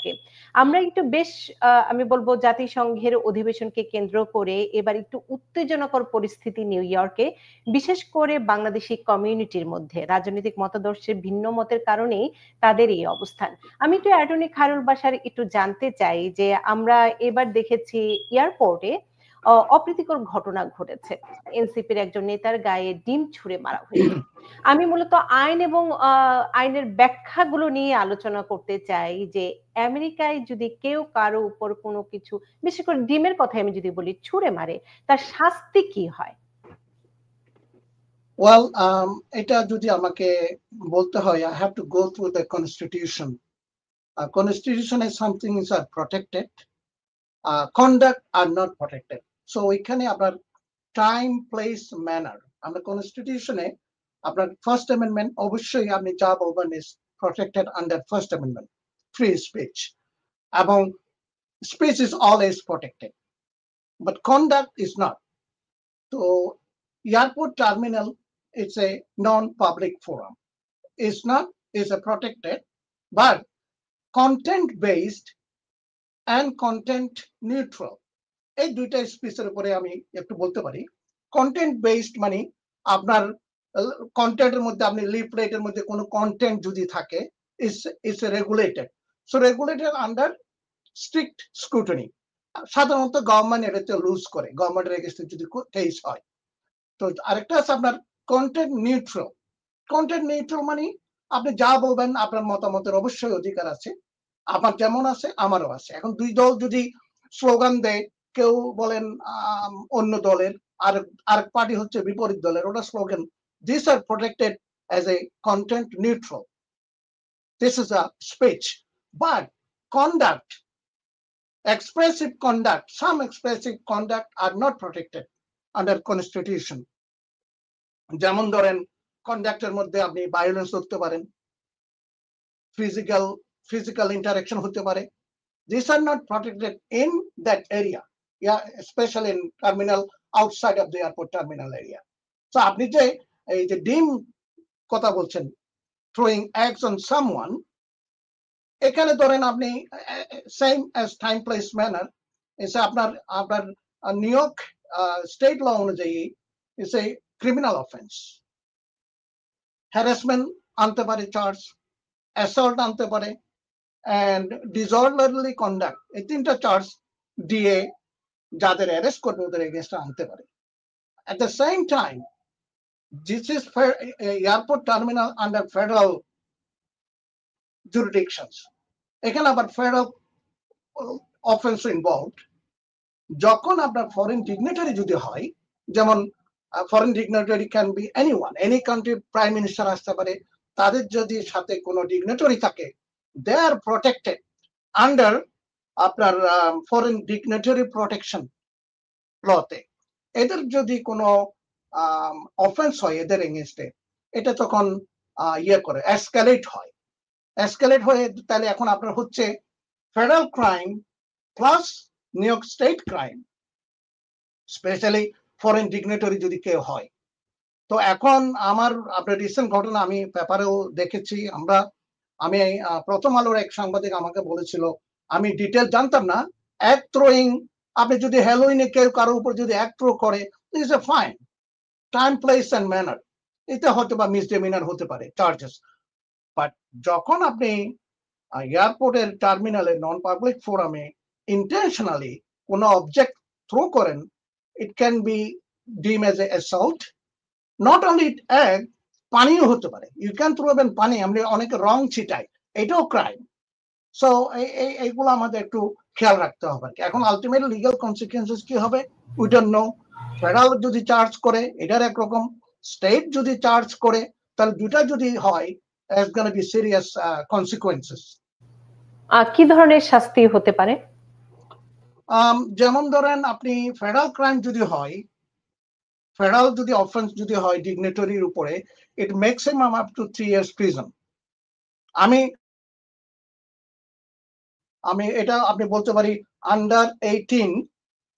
থাকে। আমরা একটু বেশ আমি বলবো জাতিসংঘের অধিবেশনকে কেন্দ্র করে এবার একটু উত্তেজনাকর পরিস্থিতি নিউ ইয়র্কে, বিশেষ করে বাংলাদেশি কমিউনিটির মধ্যে রাজনৈতিক মতাদর্শের ভিন্ন মতের কারণেই তাদের এই অবস্থান। আমি একটু অ্যাটর্নি খায়রুল বাশার একটু জানতে চাই যে আমরা এবার দেখেছি এয়ারপোর্টে অপ্রীতিকর ঘটনা ঘটেছে, এনসিপির একজন নেতার গায়ে ডিম ছুঁড়ে মারা হয়েছে। আমি মূলত আইন এবং আইনের ব্যাখ্যাগুলো নিয়ে আলোচনা করতে চাই যে আমেরিকায় যদি কেউ কারো উপর কোনো কিছু, বিশেষ করে ডিমের কথা আমি যদি বলি, ছুঁড়ে মারে, তার শাস্তি কি হয়? ওয়েল, এটা যদি আমাকে বলতে হয়, I have to go through the constitution. Constitution is something is are protected, conduct are not protected. So এখানে আপনার টাইম, প্লেস, ম্যানার, আমরা কনস্টিটিউশনে আপনার ফার্স্ট অ্যামেন্ডমেন্ট অবশ্যই আপনি যা বলবেন is protected under first amendment, free speech, এবং speech is always protected, but conduct is not. তো airport terminal it's a non-public forum. It's not, it's a protected, but content-based and content neutral. এই দুইটা স্পিচের উপরে আমি একটু বলতে পারি। Content based মানে আপনার কন্টেন্টের মধ্যে আপনি লিফলেটের মধ্যে কোনো কন্টেন্ট যদি থাকে it's regulated, so regulated under strict scrutiny. সাধারণত গভর্নমেন্ট এটাতে লুজ করে, গভর্নমেন্টের এগেইনস্টে যদি কেস হয়। তো আরেকটা আছে আপনার কন্টেন্ট নিউট্রাল। কন্টেন্ট নিউট্রাল মানে আপনি যা বলবেন আপনার মতামতের অবশ্যই অধিকার আছে, আমার যেমন আছে আমারও আছে। এখন দুই দল যদি স্লোগান দেয়, কেউ বলেন অন্য দলের, আরেক পার্টি হচ্ছে বিপরীত দলের, ওটা slogan, this R protected as a content neutral, this is a speech. But conduct, expressive conduct, some expressive conduct are not protected under constitution. যেমন ধরেন কন্ডাক্টের মধ্যে আপনি ভায়োলেন্স করতে পারেন, physical interaction হতে পারে। These are not protected in that area, yeah, especially in terminal, outside of the airport terminal area. So আপনি যে এই যে ডিম কথা বলছেন, throwing eggs on someone, এখানে ধরেন আপনি same as time, place, manner, এসে আপনার নিউ ইয়র্ক স্টেট ল অনুযায়ী it's a criminal offence. Harassment আনতে পারে চার্জ, অ্যাসল্ট আনতে পারে, and disorderly conduct, এই তিনটা চার্জ দিয়ে যাদের অ্যারেস্ট করবে ওদের এগেইনস্টে আনতে পারে। At the same time, this is airport terminal under federal jurisdictions. এখানে আবার ফেডারেল অফেন্স ইনভলভড। যখন আপনার ফরেন ডিগনিটারি যদি হয়, যেমন foreign dignitary can be anyone, any country prime minister আসতে পারে, তাদের যদি সাথে কোনো ডিগনিটারি থাকে, they are protected under আপনার ফরেন ডিগনিটারি প্রটেকশন লতে। এদের যদি কোনো অফেন্স হয় এদের এগেইনস্টে, এটা তখন ইয়ে করে এসকালেট হয়, এসকালেট হয়ে তাহলে এখন আপনার হচ্ছে federal crime plus New York state crime, specially foreign dignitary যদি কেউ হয়। তো এখন আপনার রিসেন্ট ঘটনা আমি পেপারেও দেখেছি, আমি প্রথম আলোর এক সাংবাদিক আমাকে বলেছিল, আমি ডিটেল জানতাম না, এক থ্রোয়িং, আপনি যদি হ্যালোইনে কেউ কারোর উপর যদি এক থ্রো করে, is a fine, time, place and manner, এতে হয়তো বা মিসডেমিনার হতে পারে চার্জেস। বাট যখন আপনি এয়ারপোর্টের টার্মিনালে নন পাবলিক ফোরামে ইন্টেনশনালি কোনো অবজেক্ট থ্রো করেন, ইট ক্যান বি ডিম as a assault. Not only egg, পানিও হতে পারে, ইউ ক্যান থ্রো ইভেন পানি, আমরা অনেকে রং ছিটাই, এটাও ক্রাইম। সো এইগুলো আমাদের একটু খেয়াল রাখতে হবে। এখন আলটিমেট লিগ্যাল কনসিকুয়েন্সেস কি হবে উই ডোন্ট নো। ফেডারেল যদি চার্জ করে এটার একরকম, স্টেট যদি চার্জ করে, তাহলে দুটা যদি হয়, it's gonna be serious consequences. কি ধরনের শাস্তি হতে পারে? যেমন ধরেন আপনি ফেডারেল ক্রাইম যদি হয়, ফেডারেল যদি অফেন্স যদি হয় ডিগনিটারির উপরে, it maximum up to 3 years prison. আমি এটা আপনি বলতে পারি আন্ডার 18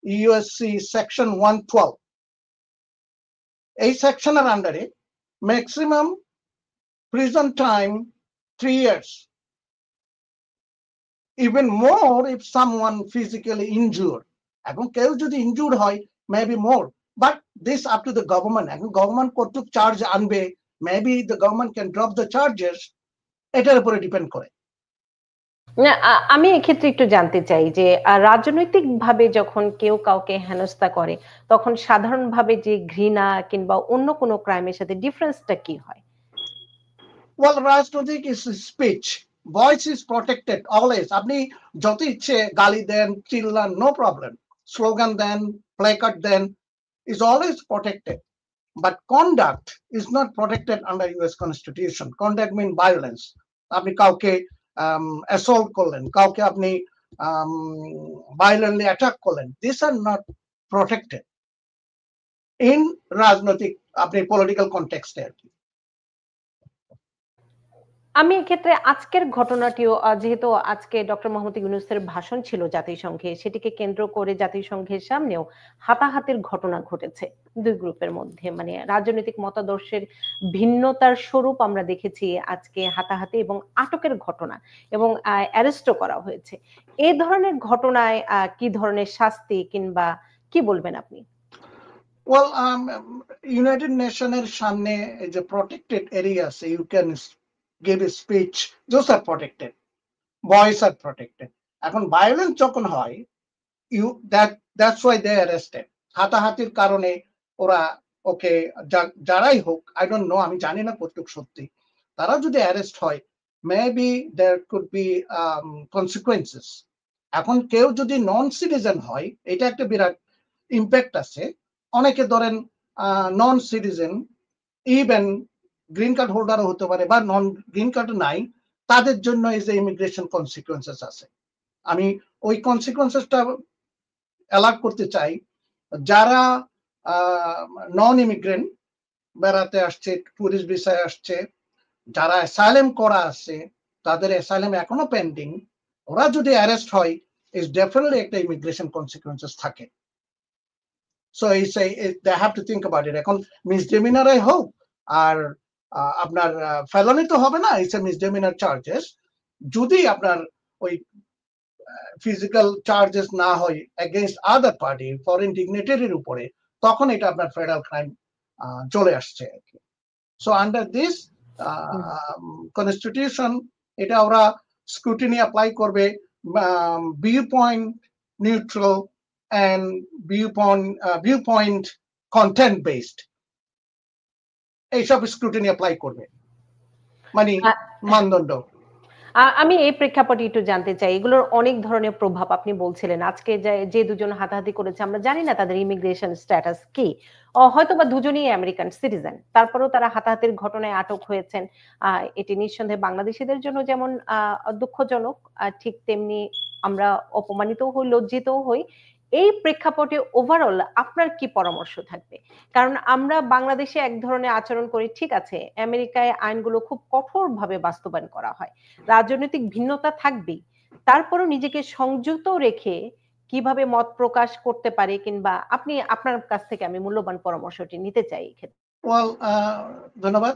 ইউএসসি সেকশন 112, এই সেকশনের আন্ডারে maximum prison time 3 years। even more if someone physically injured. এখন কেউ যদি ইনজুর্ড হয় maybe more, but this up to the government. এখন গভর্নমেন্ট কতটুকু চার্জ আনবে, maybe the government can drop the charges, এটার উপরে ডিপেন্ড করে। না, আমি এক্ষেত্রে একটু জানতে চাই যে রাজনৈতিক ভাবে যখন কেউ কাউকে হেনস্থা করে তখন সাধারণভাবে যে ঘৃণা কিংবা অন্য কোনো ক্রাইমের সাথে ডিফারেন্সটা কি হয়? Well, রাজনৈতিক is speech, voice is protected always. আপনি যত ইচ্ছে গালি দেন, চিল্লান, no problem, স্লোগান দেন, প্ল্যাকার্ড দেন, is always protected. But conduct is not protected under US Constitution. Conduct means violence. আপনি কাউকে assault করলেন, কাউকে আপনি violently attack করলেন, these are not protected in রাজনৈতিক আপনি political context এ। আমি এক্ষেত্রে আজকের ঘটনাটিও যেহেতু আজকে ডক্টর মোহাম্মদ ইউনূসের ভাষণ ছিল জাতিসংঘে, সেটিকে কেন্দ্র করে জাতিসংঘের সামনেও হাতাহাতির ঘটনা ঘটেছে দুই গ্রুপের মধ্যে। মানে রাজনৈতিক মতাদর্শের ভিন্নতার স্বরূপ আমরা দেখেছি আজকে হাতাহাতি এবং আটকের ঘটনা, এবং অ্যারেস্টও করা হয়েছে। এই ধরনের ঘটনায় কি ধরনের শাস্তি কিংবা কি বলবেন আপনি? Well, United Nations সামনে যে protected areas, you can give a speech, those are protected, voice are protected. এখন violence যখন হয়, that's why they arrested. হাতাহাতির কারণে ওরা ওকে যারাই হোক, I don't know, আমি জানি না কতটুকু সত্যি, তারা যদি অ্যারেস্ট হয় maybe there could be consequences. এখন কেউ যদি নন সিটিজেন হয়, এটা একটা বিরাট ইম্প্যাক্ট আছে। অনেকে ধরেন নন সিটিজেন, ইভেন গ্রিন কার্ড হোল্ডারও হতে পারে বা নন গ্রিন কার্ড নাই, তাদের জন্য এই যে ইমিগ্রেশন কনসিকুয়েন্সেস আছে। আমি ওই কনসিকুয়েন্সেসটা অ্যালার্ট করতে চাই। যারা নন ইমিগ্রেন্ট বেড়াতে আসছে, টুরিস্ট ভিসায় আসছে, যারা অ্যাসাইলাম করা আছে, তাদের অ্যাসাইলাম এখনো পেন্ডিং, ওরা যদি অ্যারেস্ট হয় ইজ ডেফিনেটলি একটা ইমিগ্রেশন কনসিকুয়েন্সেস থাকে। So they have to think about it. এখন মিসডেমিনার হোক আর আপনার ফেলানি তো হবে না, ইটস এ মিসডেমিনার চার্জেস। যদি আপনার ওই ফিজিক্যাল চার্জেস না হয় এগেইনস্ট আদার পার্টি, ফরেন ডিগনিটারির উপরে, তখন এটা আপনার ফেডারেল ক্রাইম চলে আসছে আর কি। সো আন্ডার দিস কনস্টিটিউশন এটা ওরা স্ক্রুটিনি অ্যাপ্লাই করবে, view point neutral and viewpoint content based, এইসব স্ক্রুটিনি অ্যাপ্লাই করবে, মানে মানদণ্ড। আমি এই প্রেক্ষাপটে একটু জানতে চাই, এগুলোর অনেক ধরনের প্রভাব আপনি বলছিলেন। আজকে যে দুজন হাতাহাতি করেছে আমরা জানি না তাদের ইমিগ্রেশন স্ট্যাটাস কি, হয়তো বা দুজনই আমেরিকান সিটিজেন, তারপরেও তারা হাতাহাতির ঘটনায় আটক হয়েছেন। এটি নিঃসন্দেহে বাংলাদেশিদের জন্য যেমন দুঃখজনক, ঠিক তেমনি আমরা অপমানিত হই, লজ্জিত হই। এই প্রেক্ষাপটে ওভারঅল আপনার কি পরামর্শ থাকবে? কারণ আমরা বাংলাদেশে এক ধরনের আচরণ করি, ঠিক আছে, আমেরিকায় আইনগুলো খুব কঠোরভাবে বাস্তবায়ন করা হয়, রাজনৈতিক ভিন্নতা থাকবেই, তারপরও নিজেকে সংযত রেখে কিভাবে মত প্রকাশ করতে পারে, কিংবা আপনি আপনার কাছ থেকে আমি মূল্যবান পরামর্শটি নিতে চাই এই ক্ষেত্রে। ওয়েল, ধন্যবাদ।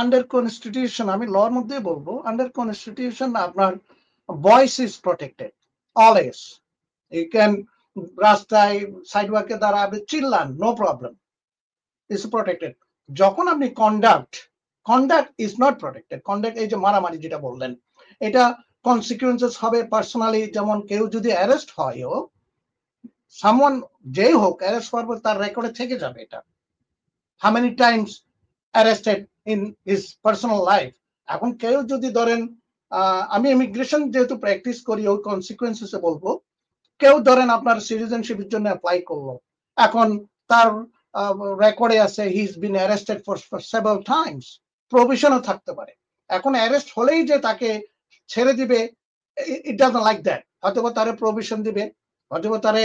আন্ডার কনস্টিটিউশন, আমি লর মধ্যে বলবো, আন্ডার কনস্টিটিউশন আপনার voice is protected always. You can রাস্তায় সাইডওয়াকে দাঁড়াবে, চিল্লান, নো প্রবলেম, ইজ প্রটেক্টেড। যখন আপনি conduct is not protected. Conduct, এই যে মারামারি যেটা বললেন, এটা কনসিকুয়েন্সেস হবে পার্সোনালি। যেমন কেউ যদি অ্যারেস্ট হয়ও, সামওয়ান যেই হোক অ্যারেস্ট হওয়ার পর তার রেকর্ডে থেকে যাবে এটা, how many Times arrested in his personal life. এখন কেউ যদি ধরেন, আমি ইমিগ্রেশন যেহেতু প্র্যাকটিস করি, ওই কনসিকুয়েন্সেসে বলবো, কেউ ধরেন আপনার সিটিজেনশিপের জন্য অ্যাপ্লাই করলো, এখন তার রেকর্ডে আছে he is been arrested for several times, প্রভিশনও থাকতে পারে। এখন অ্যারেস্ট হলেই যে তাকে ছেড়ে দিবে, ইট ডাজন্ট লাইক দ্যাট। হয়তো তারে প্রভিশন দিবে, হয়তো তারে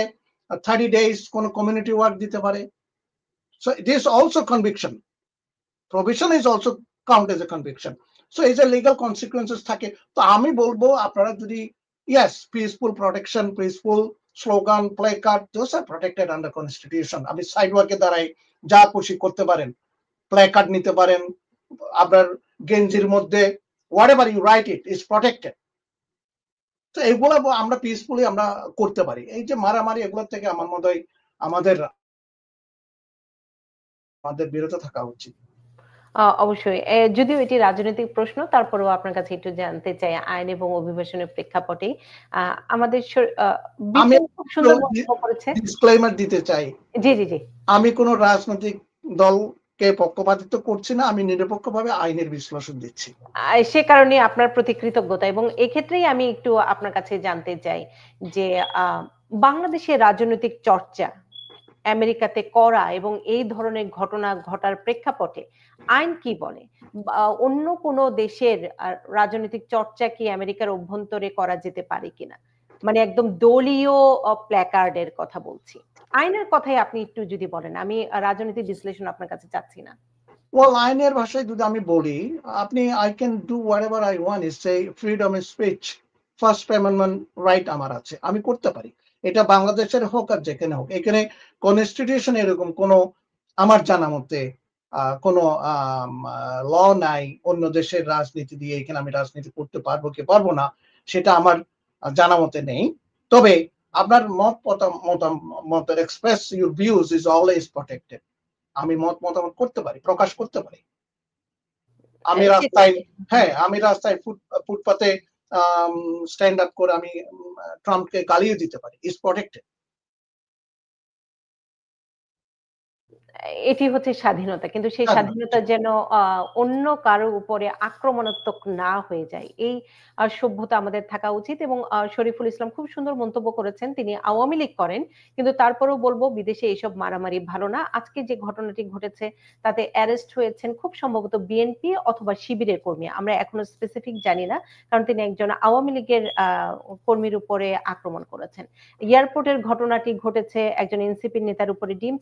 30 days কোন কমিউনিটি ওয়ার্ক দিতে পারে। So this also conviction, provision is also count as a conviction. So এই যে লিগাল কনসিকুয়েন্সেস থাকে। তো আমি বলবো আপনারা যদি, yes, peaceful protection, peaceful slogan, placard, those are protected under constitution. আপনি সাইডওয়াকে দাঁড়াই যা খুশি করতে পারেন, প্ল্যাকার্ড নিতে পারেন, আপনার গেঞ্জির মধ্যে whatever you write it is protected. তো এগুলা আমরা পিসফুলি আমরা করতে পারি। এই যে মারামারি এগুলোর থেকে আমার মনে হয় আমাদের বিরত থাকা উচিত। অবশ্যই। যদিও এটি রাজনৈতিক প্রশ্ন, তারপরেও আপনার কাছে একটু জানতে চাই আইন এবং অভিবাসনের প্রেক্ষাপটেই। আমাদের আমি বিচার খুব সুন্দর মন্তব্য করেছে। ডিসক্লেইমার দিতে চাই, জি, জি, জি। আমি কোন রাজনৈতিক দলকে পক্ষপাতিত্ব করছি না, আমি নিরপেক্ষভাবে আইনের বিশ্লেষণ দিচ্ছি। সে কারণে আপনার প্রতি কৃতজ্ঞতা এবং এক্ষেত্রেই আমি একটু আপনার কাছে জানতে চাই যে আ বাংলাদেশের রাজনৈতিক চর্চা আমেরিকাতে করা এবং এই ধরনের ঘটনা ঘটার প্রেক্ষাপটে আইন কি বলে? অন্য কোন দেশের রাজনৈতিক চর্চা কি আমেরিকার অভ্যন্তরে করা যেতে পারে কিনা? মানে একদম দলীয় প্ল্যাকার্ড এর কথা বলছি। আইনের কথাই আপনি একটু যদি বলেন। আমি রাজনৈতিক বিশ্লেষণ আপনার কাছে চাচ্ছি না। ওয়েল আইনের ভাষায় যদি আমি বলি, আপনি I can do whatever I want, it's a freedom of speech, first amendment right আমার আছে, আমি করতে পারি। এটা বাংলাদেশের হোক আর যেখানে হোক, এখানে কনস্টিটিউশন এরকম কোনো আমার জানা মতে কোনো ল নাই অন্য দেশের রাজনীতি দিয়ে এখানে আমি রাজনীতি করতে পারবো কি পারবো না সেটা আমার জানা মতে নেই। তবে আপনার মত express your views is always protected. আমি মতামত করতে পারি, প্রকাশ করতে পারি। আমি রাস্তায়, হ্যাঁ, আমি রাস্তায় ফুটপাতে স্ট্যান্ড আপ করে আমি ট্রাম্পকে গালিও দিতে পারি, ইজ প্রটেক্টেড। এটি হচ্ছে স্বাধীনতা। কিন্তু সেই স্বাধীনতা যেন অন্য কারো উপরে আক্রমণাত্মক না হয়ে যায়। এই সভ্যতা আমাদের থাকা উচিত এবং শরীফুল ইসলাম খুব সুন্দর মন্তব্য করেছেন। তিনি আওয়ামী লীগ করেন। কিন্তু তারপরেও বলব বিদেশে এসব মারামারি ভালো না। আজকে যে ঘটনাটি ঘটেছে তাতে অ্যারেস্ট হয়েছেন খুব সম্ভবত বিএনপি অথবা শিবিরের কর্মী। আমরা এখনো স্পেসিফিক জানি না। কারণ তিনি একজন আওয়ামী লীগের কর্মীর উপরে আক্রমণ করেছেন। এয়ারপোর্টের ঘটনাটি ঘটেছে একজন এনসিপি নেতার উপরে ডিম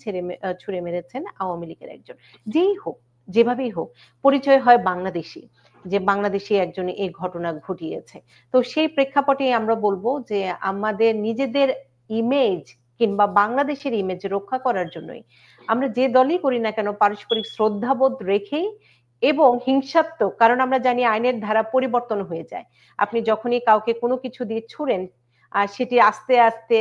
ছুঁড়ে মেরেছেন আওয়ামী লীগের একজন। যেই হোক, যেভাবেই হোক, পরিচয় হয় বাংলাদেশী, যে বাংলাদেশী একজন এই ঘটনা ঘটিয়েছে। তো সেই প্রেক্ষাপটে আমরা বলবো যে আমাদের নিজেদের ইমেজ কিংবা বাংলাদেশের ইমেজ রক্ষা করার জন্যই আমরা যে দলই করি না কেন পারস্পরিক শ্রদ্ধাবোধ রেখেই এবং হিংসাত্মক, কারণ আমরা জানি আইনের ধারা পরিবর্তন হয়ে যায়। আপনি যখনই কাউকে কোনো কিছু দিয়ে ছুড়েন সেটি আস্তে আস্তে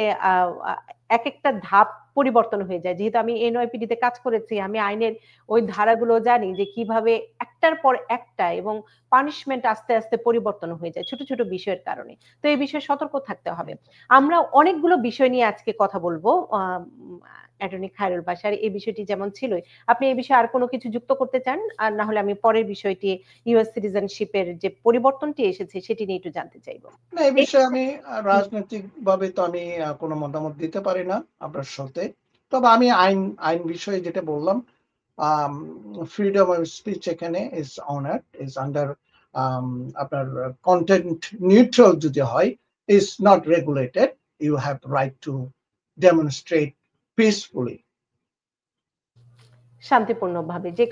এক একটা ধাপ পরিবর্তন হয়ে যায়। যেহেতু আমি এনওয়াইপিডি তে কাজ করেছি, আমি আইনের ওই ধারাগুলো জানি যে কিভাবে একটার পর একটা এবং পানিশমেন্ট আস্তে আস্তে পরিবর্তন হয়ে যায় ছোট ছোট বিষয়ের কারণে। তো এই বিষয়ে সতর্ক থাকতে হবে। আমরা অনেকগুলো বিষয় নিয়ে আজকে কথা বলবো। অ্যাটর্নি খায়রুল বাশার এই বিষয়টি যেমন ছিলই। আপনি এই বিষয়ে আর কোনো কিছু যুক্ত করতে চান? আর না হলে আমি পরের বিষয়টি ইউএস সিটিজেনশিপের যে পরিবর্তনটি এসেছে সেটি নিয়ে একটু জানতে চাইবো। না, এই বিষয়ে আমি রাজনৈতিকভাবে তো আমি কোনো মতামত দিতে পারি না আপনার সাথে। তবে আমি আইন বিষয়ে যেটা বললাম, ফ্রিডম অফ স্পিচ এখানে ইজ অনার্ড, ইজ আন্ডার আপনার কন্টেন্ট নিউট্রাল যদি হয়, is not regulated, you have right to demonstrate peacefully, শান্তিপূর্ণভাবে যে